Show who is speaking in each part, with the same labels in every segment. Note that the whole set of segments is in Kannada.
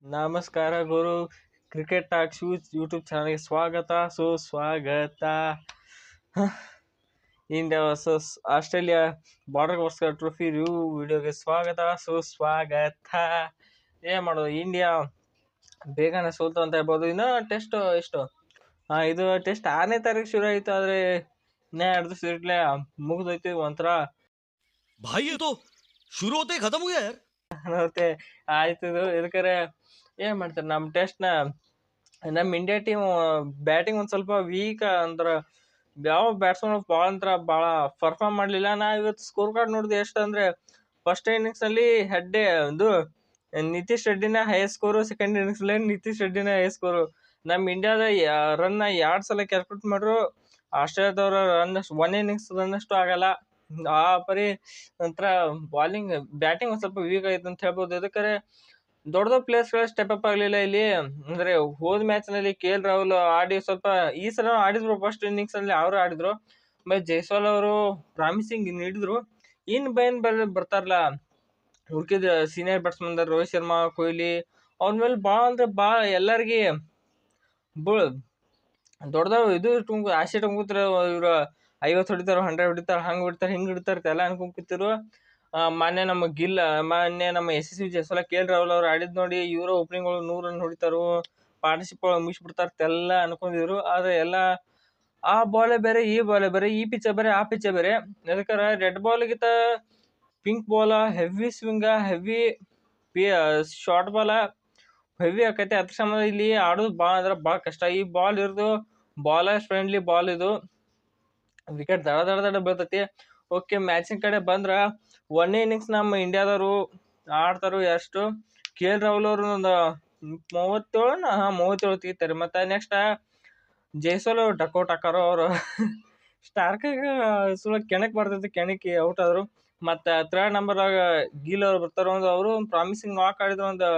Speaker 1: ನಮಸ್ಕಾರ ಗುರು. ಕ್ರಿಕೆಟ್ ಟಾಕ್ ಶೂಸ್ ಯೂಟ್ಯೂಬ್ ಚಾನಲ್ಗೆ ಸ್ವಾಗತ ಸುಸ್ವಾಗತ. India versus Australia border Gavaskar trophy review ವಿಡಿಯೋಗೆ ಸ್ವಾಗತ ಸುಸ್ವಾಗತ. ಏನ್ ಮಾಡೋದು, ಇಂಡಿಯಾ ಬೇಗನೆ ಸೋಲ್ತು ಅಂತ ಹೇಳ್ಬೋದು. ಇನ್ನು ಟೆಸ್ಟ್ ಎಷ್ಟು ಇದು ಟೆಸ್ಟ್ 6ನೇ ತಾರೀಕು ಶುರು ಆಯಿತು, ಆದರೆ ಇನ್ನೇ 2 ದಿವಸ ಇರ್ಲೇ ಮುಗಿದೋಯ್ತು. ಒಂಥರ
Speaker 2: भाई ये तो शुरू होते ही खत्म हो गया यार.
Speaker 1: ಮತ್ತೆ ಆಯ್ತು. ಇದಕ್ಕಾರೆ ಏನ್ ಮಾಡ್ತಾರೆ, ನಮ್ಮ ಇಂಡಿಯಾ ಟೀಮ್ ಬ್ಯಾಟಿಂಗ್ ಒಂದ್ ಸ್ವಲ್ಪ ವೀಕ್ ಅಂದ್ರ ಯಾವ ಬ್ಯಾಟ್ಸ್ಮನ್ ಭಾಳ ಪರ್ಫಾರ್ಮ್ ಮಾಡ್ಲಿಲ್ಲ. ನಾ ಇವತ್ತು ಸ್ಕೋರ್ ಕಾರ್ಡ್ ನೋಡಿದೆ. ಎಷ್ಟು ಅಂದ್ರೆ ಫಸ್ಟ್ ಇನ್ನಿಂಗ್ಸ್ ಅಲ್ಲಿ ಇದು ನಿತೀಶ್ ರೆಡ್ಡಿನ ಹೈಯೆಸ್ಟ್ ಸ್ಕೋರು, ಸೆಕೆಂಡ್ ಇನ್ನಿಂಗ್ಸ್ ಅಲ್ಲಿ ನಿತೀಶ್ ರೆಡ್ಡಿನ ಹೈಯೆಸ್ಟ್ ಸ್ಕೋರು. ನಮ್ಮ ಇಂಡಿಯಾದ ರನ್ 2 ಸಲ ಕ್ಯಾಲ್ಕುಲೇಟ್ ಮಾಡ್ರು, ಆಸ್ಟ್ರೇಲಿಯಾದವ್ರ ರನ್ 1 ಇನ್ನಿಂಗ್ಸ್ ರನ್ ಅಷ್ಟು ಆಗಲ್ಲ. ಆ ಪರಿ ಒಂಥರ ಬ್ಯಾಟಿಂಗ್ ಒಂದ್ ಸ್ವಲ್ಪ ವೀಕ್ ಆಯ್ತು ಅಂತ ಹೇಳ್ಬೋದು. ಇದಕ್ಕೆ ದೊಡ್ಡ ಪ್ಲೇಯರ್ಸ್ ಗಳ ಸ್ಟೆಪ್ ಅಪ್ ಆಗ್ಲಿಲ್ಲ ಇಲ್ಲಿ. ಅಂದ್ರೆ ಹೋದ ಮ್ಯಾಚ್ ನಲ್ಲಿ KL ರಾಹುಲ್ ಆಡಿ ಸ್ವಲ್ಪ ಈ ಸಲ ಆಡಿದ್ರು. ಫಸ್ಟ್ ಇನ್ನಿಂಗ್ಸ್ ಅಲ್ಲಿ ಅವರು ಆಡಿದ್ರು. ಜೈಸ್ವಾಲ್ ಅವರು ಪ್ರಾಮಿಸಿಂಗ್ ನೀಡಿದ್ರು. ಬರ್ತಾರಲ್ಲ ಹುಡುಕಿದ ಸೀನಿಯರ್ ಬ್ಯಾಟ್ಸ್ಮನ್ ರೋಹಿತ್ ಶರ್ಮಾ, ಕೊಹ್ಲಿ, ಅವ್ರ ಮೇಲೆ ಭಾಳ ಎಲ್ಲರಿಗೆ ದೊಡ್ಡ ಇದು ಆಸೆ ಇಟ್ಕೊಂಡ್ರ. ಇವ್ರ 50 ಹೊಡಿತಾರ, 100 ಹೊಡಿತಾರ, ಹಂಗ್ ಹೊಡಿತಾರ, ಹಿಂಗ್ ಹಿಡಿತಾರ ಎಲ್ಲ ಅನ್ಕೊಂಡ್ತಿರು. ಮೊನ್ನೆ ನಮ್ಮ SSV ಜೈಸ್ವಾಲ್, KL ರಾಹುಲ್ ಅವ್ರು ಆಡಿದ್ ನೋಡಿ ಇವ್ರ ಓಪನಿಂಗ್ 100 ರನ್ ಹೊಡಿತಾರು, ಪಾರ್ಟ್ನರ್ಶಿಪ್ ಮುಗಿಸ್ಬಿಡ್ತಾರ ಎಲ್ಲ ಅನ್ಕೊಂಡಿದ್ರು. ಆದ್ರೆ ಎಲ್ಲ ಆ ಬಾಲೇ ಬೇರೆ, ಈ ಬಾಲೇ ಬೇರೆ, ಈ ಪಿಚ್ ಬೇರೆ, ಆ ಪಿಚ್ ಬೇರೆ. ಅದಕ್ಕಾರ ರೆಡ್ ಬಾಲ್ ಗಿಂತ ಪಿಂಕ್ ಬಾಲ, ಹೆವಿ ಸ್ವಿಂಗ, ಹೆವಿ ಶಾರ್ಟ್ ಬಾಲ ಹೆವಿ ಆಕೈತೆ. ಅದ್ರ ಸಂಬಂಧ ಇಲ್ಲಿ ಆಡೋದು ಭಾಳ ಕಷ್ಟ. ಈ ಬಾಲ್ ಇರೋದು ಬಾಲರ್ ಫ್ರೆಂಡ್ಲಿ ಬಾಲ್. ಇದು ವಿಕೆಟ್ ದಡ ಬೀಳ್ತೈತಿ. ಓಕೆ, ಮ್ಯಾಚಿನ ಕಡೆ ಬಂದ್ರ 1ನೇ ಇನ್ನಿಂಗ್ಸ್ ನಮ್ಮ ಇಂಡಿಯಾದವರು ಆಡ್ತಾರು. ಎಷ್ಟು KL ರಾಹುಲ್ ಅವರು ಒಂದು 37 ತೆಗಿತಾರೆ. ಮತ್ತೆ ನೆಕ್ಸ್ಟ್ ಜೈಸ್ವಾಲ್ ಡಕ್ಔಟ್ ಹಾಕಾರು. ಅವರು ಸ್ಟಾರ್ಕ್ ಕೆಣಕ್ ಬರ್ತೈತಿ, ಕೆಣಕಿ ಔಟ್ ಆದ್ರು. ಮತ್ತೆ 3rd ನಂಬರ್ ಗೀಲ್ ಅವ್ರು ಬರ್ತಾರ. ಅವರು ಪ್ರಾಮಿಸಿಂಗ್ ನಾಕ್ ಆಡಿದ್ರು. ಒಂದು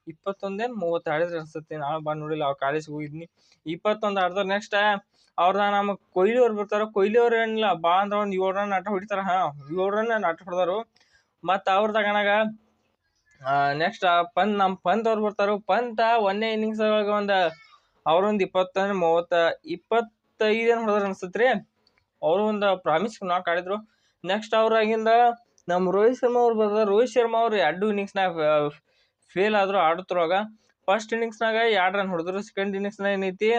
Speaker 1: 21-30 ಆಡಿದ್ರು ಅನ್ಸುತ್ತೆ. ನಾವು ನೋಡಿಲ್ಲ, ಅವ್ರು ಕಾಲೇಜ್ಗೆ ಹೋಗಿದ್ನಿ. 21 ಆಡಿದ್ರು. ನೆಕ್ಸ್ಟ್ ನಮ್ಮ ಕೊಹ್ಲಿ ಅವ್ರು ಬರ್ತಾರ. ಕೊಹ್ಲಿ ಅವ್ರು ಏನಿಲ್ಲ, ಅಂದ್ರೆ ಒಂದ್ 7 ರನ್ ಆಟ ಹೊಡಿತಾರ. 7 ರನ್ ಆಟ ಹೊಡೆದಾರು. ಮತ್ತ ಅವ್ರ ತಗನಾಗ ನೆಕ್ಸ್ಟ್ ನಮ್ಮ ಪಂತ್ ಅವ್ರು ಬರ್ತಾರ. ಪಂತ್ 1ನೇ ಇನ್ನಿಂಗ್ಸ್ ಒಳಗ ಅವ್ರೊಂದ್ 25 ಹೊಡೆದ್ರ ಅನ್ಸತ್ರಿ. ಅವರು ಒಂದು ಪ್ರಾಮಿಸಿಂಗ್ ನಾಕ್ ಆಡಿದ್ರು. ನೆಕ್ಸ್ಟ್ ಅವ್ರಾಗಿಂದ ನಮ್ಮ ರೋಹಿತ್ ಶರ್ಮಾ ಅವ್ರು ಬರ್ತಾರ. ರೋಹಿತ್ ಶರ್ಮಾ ಅವ್ರು 2 ಇನ್ನಿಂಗ್ಸ್ನಾಗ ಫೇಲ್ ಆದ್ರು ಆಡುತ್ತರುವಾಗ. ಫಸ್ಟ್ ಇನ್ನಿಂಗ್ಸ್ನಾಗ 2 ರನ್ ಹೊಡೆದ್ರು. ಸೆಕೆಂಡ್ ಇನ್ನಿಂಗ್ಸ್ನಾಗ ಏನೈತಿ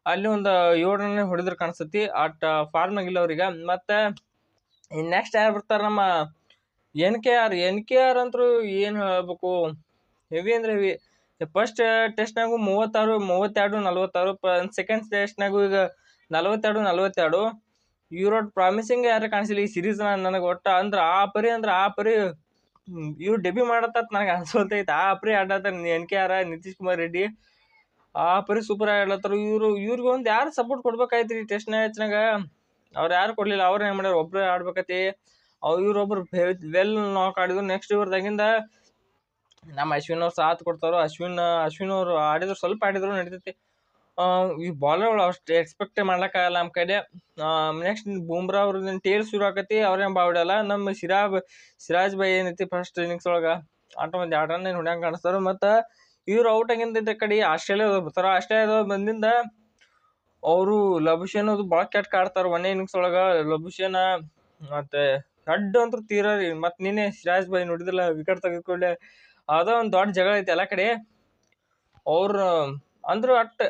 Speaker 1: ಅಲ್ಲಿ ಒಂದು 7 ರನ್ ಹೊಡೆದ್ರು ಕಾಣಿಸ್ತತಿ. ಆಟ ಫಾರ್ಮ್ನಾಗ ಇಲ್ಲ ಅವ್ರಿಗೆ. ಮತ್ತೆ ನೆಕ್ಸ್ಟ್ ಯಾರು ಬರ್ತಾರ, ನಮ್ಮ NKR ಅಂತೂ ಏನ್ ಹೇಳ್ಬೇಕು, ಹೆವಿ ಅಂದ್ರೆ ಹೆವಿ. ಫಸ್ಟ್ ಟೆಸ್ಟ್ನಾಗು 32, 46. ಸೆಕೆಂಡ್ ಟೆಸ್ಟ್ನಾಗು ಈಗ 42. ಇವ್ರ ಪ್ರಾಮಿಸಿಂಗ್ ಯಾರು ಕಾಣಿಸಿಲ್ಲ ಈ ಸೀರೀಸ್ ನನಗೆ ಒಟ್ಟ. ಆ ಪರಿ ಇವ್ರು ಡೆಬ್ಯೂ ಮಾಡತ್ತ ನನಗೆ ಅನ್ಸೋತೈತೆ. ಆ ಪರಿ ಆಡತ್ತಾರ NKR, ನಿತೀಶ್ ಕುಮಾರ್ ರೆಡ್ಡಿ. ಆ ಪರಿ ಸೂಪರ್ ಆಡ್ಲತ್ತಾರ. ಇವ್ರಿಗೆ ಒಂದ್ ಯಾರು ಸಪೋರ್ಟ್ ಕೊಡ್ಬೇಕಾಯ್ತ್ರಿ ಟೆಸ್ಟ್ ಮ್ಯಾಚ್ನಾಗ. ಅವ್ರು ಯಾರು ಕೊಡ್ಲಿಲ್ಲ. ಅವ್ರ ಏನ್ ಮಾಡ್ಯಾರ, ಒಬ್ರು ಆಡ್ಬೇಕತಿ. ಇವ್ರೊಬ್ರು ವೆಲ್ ನಾಕ್ ಆಡಿದ್ರು. ನೆಕ್ಸ್ಟ್ ಇವ್ರದಾಗಿಂದ ನಮ್ಮ ಅಶ್ವಿನ್ ಅವ್ರು ಸಾಥ್ ಕೊಡ್ತಾರ. ಅಶ್ವಿನ್ ಅವ್ರು ಆಡಿದ್ರು, ಸ್ವಲ್ಪ ಆಡಿದ್ರು ನಡೀತೈತಿ. ಈ ಬಾಲರ್ ಅಷ್ಟು ಎಕ್ಸ್ಪೆಕ್ಟ್ ಮಾಡ್ಲಕ್ಕಾಗಲ್ಲ ನಮ್ಮ ಕಡೆ. ನೆಕ್ಸ್ಟ್ ಬೂಮ್ರಾ ಅವ್ರ ಟೇಲ್ ಶುರು ಆಕತಿ. ಅವ್ರೇನ್ ಬಾವಿಡಲ್ಲ. ನಮ್ಮ ಸಿರಾಜ್ ಬೈ ಏನೈತಿ ಫಸ್ಟ್ ಇನ್ನಿಂಗ್ಸ್ ಒಳಗ ಆಟ ಒಂದ್ 2 ರನ್ ಹೊಡ್ಯಾಂಗ ಕಾಣಿಸ್ತಾರ. ಮತ್ತ ಇವ್ರು ಔಟ್ ಆಗಿಂದ ಕಡೆ ಆಸ್ಟ್ರೇಲಿಯಾ ಬರ್ತಾರ. ಆಸ್ಟ್ರೇಲಿಯಾದ ಬಂದಿಂದ ಅವರು ಲಬುಷೇನ್ ಅದು ಬಾಳ ಕೆಟ್ಟ ಆಡ್ತಾರ 1ನೇ ಇನ್ನಿಂಗ್ಸ್ ಒಳಗ. ಲಬುಷೇನ್ ಮತ್ತೆ ಹೆಡ್ ಅಂತೂ ತೀರಿ. ಮತ್ ನಿನ್ನೆ ಸಿರಾಜ್ ಬೈ ನೋಡಿದಿಲ್ಲ, ವಿಕೆಟ್ ತೆಗೆದುಕೊಳ್ಳೆ ಅದ ಒಂದ್ ದೊಡ್ಡ ಜಗಳ ಐತಿ ಎಲ್ಲಾ ಕಡೆ. ಅವ್ರ ಅಂದ್ರು ಅಟ್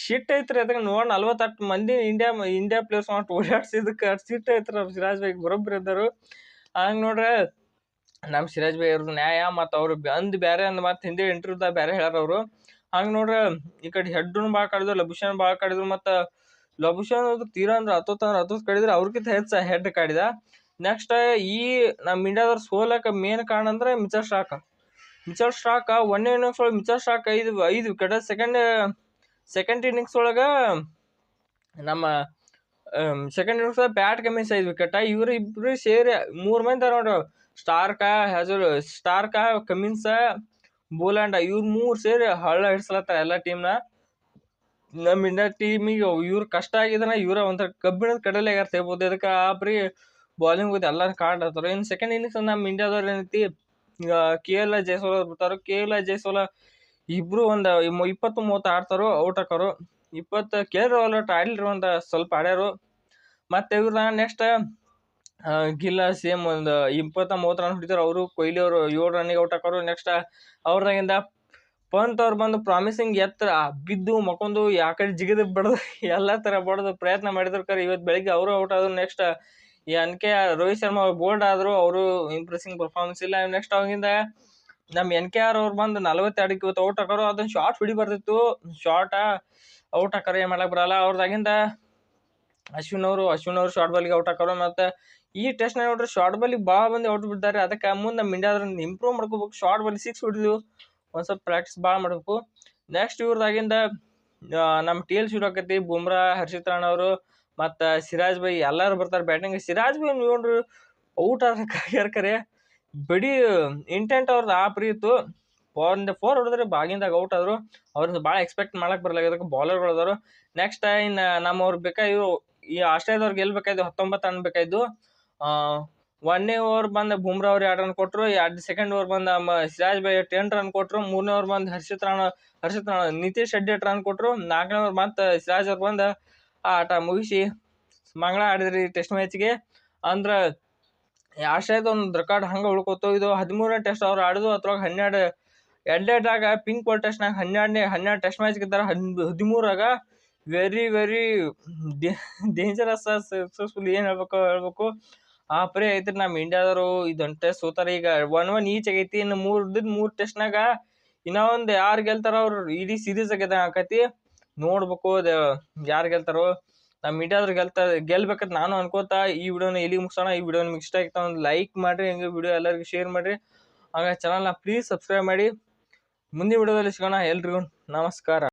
Speaker 1: ಶಿಟ್ ಐತ್ರಿ. ಅದಕ್ಕೆ 48 ಮಂದಿ ಇಂಡಿಯಾ ಪ್ಲೇಯರ್ಸ್ ಓಡಾಡ್ಸಿದಕ್ಕೆ ಅಟ್ ಶಿಟ್ ಐತ್ರ. ಸಿರಾಜ್ ಬೈ ಬರೋಬ್ಬರಿ ಇದ್ದರು. ಹಂಗ ನೋಡ್ರೆ ನಮ್ ಸಿರಾಜ್ ಬೈ ಅವ್ರದ್ದು ನ್ಯಾಯ. ಮತ್ ಅವ್ರು ಬ್ಯಾರೆ ಮತ್ ಹಿಂದಿ ಇಂಟರ್ವ್ಯೂದಾಗ ಬ್ಯಾರೆ ಹೇಳ್ಯಾರ ಅವ್ರು. ಹಂಗ ನೋಡ್ರ ಈ ಕಡೆ ಹೆಡ್ನು ಬಾಳ್ ಕಾಡಿದ್ರು, ಲಬುಷೇನ್ ಬಾಳ್ ಕಾಡಿದ್ರು. ಮತ್ತ ಲಬುಷೇನ್ ತೀರಾ ಅಂದ್ರೆ 10 ಕಡಿದ್ರೆ ಅವ್ರಕಿಂತ ಹೆಚ್ಚ ಹೆಡ್ ಕಾಡಿದ. ನೆಕ್ಸ್ಟ್ ಈ ನಮ್ ಇಂಡಿಯಾದವ್ರ ಸೋಲಕ ಮೇನ್ ಕಾರಣ ಅಂದ್ರೆ ಮಿಚೆಲ್ ಸ್ಟಾರ್ಕ್ 1ನೇ ಇನ್ನಿಂಗ್ಸ್ ಒಳಗೆ Mitchell Starc 5 wicket. Second innings ಒಳಗ ನಮ್ಮ second innings bat Cummins 5 wicket. ಇವ್ರು ಇಬ್ರು ಸೇರಿ 3 ಮಂದಿ ನೋಡ್ರಿ. ಸ್ಟಾರ್ಕ, ಕಮಿನ್ಸ್, ಬೋಲಾಂಡ ಇವ್ರು 3 ಸೇರಿ ಹಳ್ಳ ಹಿಡ್ಸ್ಲತ್ತಾರ ಎಲ್ಲಾ ಟೀಮ್ನ. ನಮ್ ಇಂಡಿಯಾ ಟೀಮಿಗೆ ಇವ್ರ ಕಷ್ಟ ಆಗಿದನ ಇವ್ರ ಒಂಥರ ಕಬ್ಬಿಣದ ಕಡಲೆ ಯಾರು ತೆಗ್ಬೋದು. ಅದಕ್ಕೆ ಆ ಬರೀ ಬಾಲಿಂಗ್ ಹೋಗಿ ಎಲ್ಲಾರು ಕಾಡ್ ಆಡ್ತಾರ. ಇನ್ ಸೆಕೆಂಡ್ ಇನ್ನಿಂಗ್ಸ್ ನಮ್ ಇಂಡಿಯಾದವ್ರ ಏನೈತಿ KL ಜೈಸ್ವಾಲ್ ಬರ್ತಾರೋ. KL ಜೈಸ್ವಾಲ್ ಇಬ್ರು ಒಂದು 20-30 ಆಡ್ತಾರೋ, ಔಟ್ ಹಾಕೋರು. 20 KL ರಾಹುಲ್ ಆಡ್ಲಿರಿ, ಒಂದು ಸ್ವಲ್ಪ ಆಡ್ಯಾರು. ಮತ್ತೆ ಇವ್ರ ನೆಕ್ಸ್ಟ್ ಗಿಲ್ಲ ಸೇಮ್ ಒಂದು 20-30 ರನ್ ಹೊಡಿತಾರೆ ಅವರು. ಕೊಹ್ಲಿ ಅವರು 7 ರನ್ನಿಗೆ ಔಟ್ ಹಾಕೋರು. ನೆಕ್ಸ್ಟ್ ಅವ್ರದಾಗಿಂದ ಪಂತ್ ಅವ್ರು ಬಂದು ಪ್ರಾಮಿಸಿಂಗ್ ಎತ್ತರ ಬಿದ್ದು ಮಕ್ಕೊಂಡು ಯಾ ಕಡೆ ಜಿಗಿದು ಬಡ್ದು ಎಲ್ಲ ತರ ಬಡ್ದು ಪ್ರಯತ್ನ ಮಾಡಿದ್ರು. ಇವತ್ತು ಬೆಳಿಗ್ಗೆ ಅವರು ಔಟ್ ಆದ್ರು. ನೆಕ್ಸ್ಟ್ ಈ NK ರೋಹಿತ್ ಶರ್ಮಾ ಬೋಲ್ಡ್ ಆದ್ರು, ಅವರು ಇಂಪ್ರೆಸಿಂಗ್ ಪರ್ಫಾರ್ಮೆನ್ಸ್ ಇಲ್ಲ. ನೆಕ್ಸ್ಟ್ ಅವಾಗಿಂದ ನಮ್ NKR ಅವ್ರು ಬಂದು 42ಕ್ಕೆ ಇವತ್ತು ಔಟ್ ಹಾಕೋರು. ಅದನ್ನ ಶಾರ್ಟ್ ಹೊಡಿ ಬರ್ತಿತ್ತು, ಶಾರ್ಟ್ ಔಟ್ ಹಾಕೋರು, ಏನ್ ಮಾಡಕ್ ಬರಲ್ಲ. ಅವ್ರದಾಗಿಂದ ಅಶ್ವಿನ್ ಅವರು ಶಾರ್ಟ್ ಬಾಲ್ಗೆ ಔಟ್ ಹಾಕೋರು. ಮತ್ತೆ ಈ ಟೆಸ್ಟ್ ನೋಡ್ರಿ ಶಾರ್ಟ್ ಬಾಲಿಗೆ ಭಾಳ ಮಂದಿ ಔಟ್ ಬಿಡ್ತಾರೆ. ಅದಕ್ಕೆ ಮುಂದೆ ನಮ್ಮ ಇಂಡಿಯಾದ್ರ ಇಂಪ್ರೂವ್ ಮಾಡ್ಕೋಬೇಕು. ಶಾರ್ಟ್ ಬಾಲ್ 6 ಹೊಡಿದು ಒಂದ್ ಸ್ವಲ್ಪ ಪ್ರಾಕ್ಟೀಸ್ ಭಾಳ ಮಾಡ್ಬೇಕು. ನೆಕ್ಸ್ಟ್ ಇವ್ರದಾಗಿಂದ ನಮ್ಮ TL ಶುರು ಆಕೈತಿ. ಬುಮ್ರಾ, ಹರ್ಷಿತ್ ರಾಣಾ ಅವರು ಮತ್ತು ಸಿರಾಜ್ ಬೈ ಎಲ್ಲರೂ ಬರ್ತಾರೆ ಬ್ಯಾಟಿಂಗ್. ಸಿರಾಜ್ ಬೈ ನೋಡ್ರಿ ಔಟ್ ಆಗ್ಯಾರ ಕರೆ, ಬಡಿ ಇಂಟೆಂಟ್ ಅವ್ರದ್ದು ಆಪ್ರಿ ಇತ್ತು. 4 ಹೊಡೆದ್ರೆ ಬಾಗಿಂದಾಗ ಔಟ್ ಆದ್ರು. ಅವ್ರದ್ದು ಭಾಳ ಎಕ್ಸ್ಪೆಕ್ಟ್ ಮಾಡಕ್ ಬರಲ್ಲ, ಅದಕ್ಕೆ ಬಾಲರ್ಗಳು ಅದಾರು. ನೆಕ್ಸ್ಟ್ ಇನ್ನು ನಮ್ಮವ್ರು ಬೇಕಾಯ್ದು ಈ ಆಸ್ಟ್ರೇಲಿಯಾದವ್ರು ಗೆಲ್ಬೇಕಾಯ್ದು 19 ರನ್ ಬೇಕಾಯ್ದು. 1ನೇ ಓವರ್ ಬಂದ ಬುಮ್ರಾ ಅವ್ರು 2 ರನ್ ಕೊಟ್ಟರು. ಸೆಕೆಂಡ್ ಓವರ್ ಬಂದ ಸಿರಾಜ್ ಬೈ 10 ರನ್ ಕೊಟ್ಟರು. 3ನೇ ಓವರ್ ಬಂದು ಹರ್ಷಿತ್ ರಾಣಾ ನಿತೀಶ್ ರೆಡ್ಡಿ 8 ರನ್ ಕೊಟ್ಟರು. 4ನೇ ಓವರ್ ಮತ್ತೆ ಸಿರಾಜ್ ಅವ್ರು ಬಂದು ಆ ಆಟ ಮುಗಿಸಿ ಮಂಗಳ ಆಡಿದ್ರಿ ಟೆಸ್ಟ್ ಮ್ಯಾಚ್ಗೆ. ಅಂದ್ರೆ ಆಸ್ಟ್ರೇಲಿಯಾದ ಒಂದು ರೆಕಾರ್ಡ್ ಹಂಗೆ ಉಳ್ಕೋತು. ಇದು 13ನೇ ಟೆಸ್ಟ್ ಅವ್ರು ಆಡಿದ್ರು. ಅದ್ರೊಳಗೆ 12 ಎರಡೇದಾಗ ಪಿಂಕ್ ಬಾಲ್ ಟೆಸ್ಟ್ನಾಗ 12 ಟೆಸ್ಟ್ ಮ್ಯಾಚ್ ಗೆದ್ದಾರ. 13ರಾಗ ವೆರಿ ಡೇಂಜರಸ್ ಸಕ್ಸಸ್ಫುಲ್ ಏನ್ ಹೇಳ್ಬೇಕು. ಆ ಪರಿ ಐತ್ರಿ ನಮ್ಮ ಇಂಡಿಯಾದವರು ಇದೊಂದು ಟೆಸ್ಟ್ ಸೋತಾರ. ಈಗ 1-1 ಈಚ್ ಆಗೈತಿ. ಇನ್ನು 3 ಟೆಸ್ಟ್ನಾಗ ಇನ್ನ ಒಂದು ಯಾರು ಗೆಲ್ತಾರ ಅವ್ರು ಇಡೀ ಸೀರೀಸ್ ಆಕೈತಿ. ನೋಡ್ಬೇಕು ಯಾರು ಗೆಲ್ತಾರೋ. ನಮ್ಮ ಇಂಡಿಯಾದ್ರು ಗೆಲ್ಬೇಕಂತ ನಾನು ಅನ್ಕೋತಾ ಈ ವಿಡಿಯೋನ ಇಲ್ಲಿ ಮುಗಿಸೋಣ. ಈ ವಿಡಿಯೋ ನಿಮ್ಗೆ ಇಷ್ಟ ಆಗಿತ್ತು ಒಂದು ಲೈಕ್ ಮಾಡ್ರಿ, ಹಂಗೆ ವಿಡಿಯೋ ಎಲ್ಲರಿಗೂ ಶೇರ್ ಮಾಡ್ರಿ. ಹಾಗೆ ಚಾನಲ್ನ ಪ್ಲೀಸ್ ಸಬ್ಸ್ಕ್ರೈಬ್ ಮಾಡಿ. ಮುಂದಿನ ವಿಡಿಯೋದಲ್ಲಿ ಸಿಗೋಣ. ಎಲ್ರಿಗೂ ನಮಸ್ಕಾರ.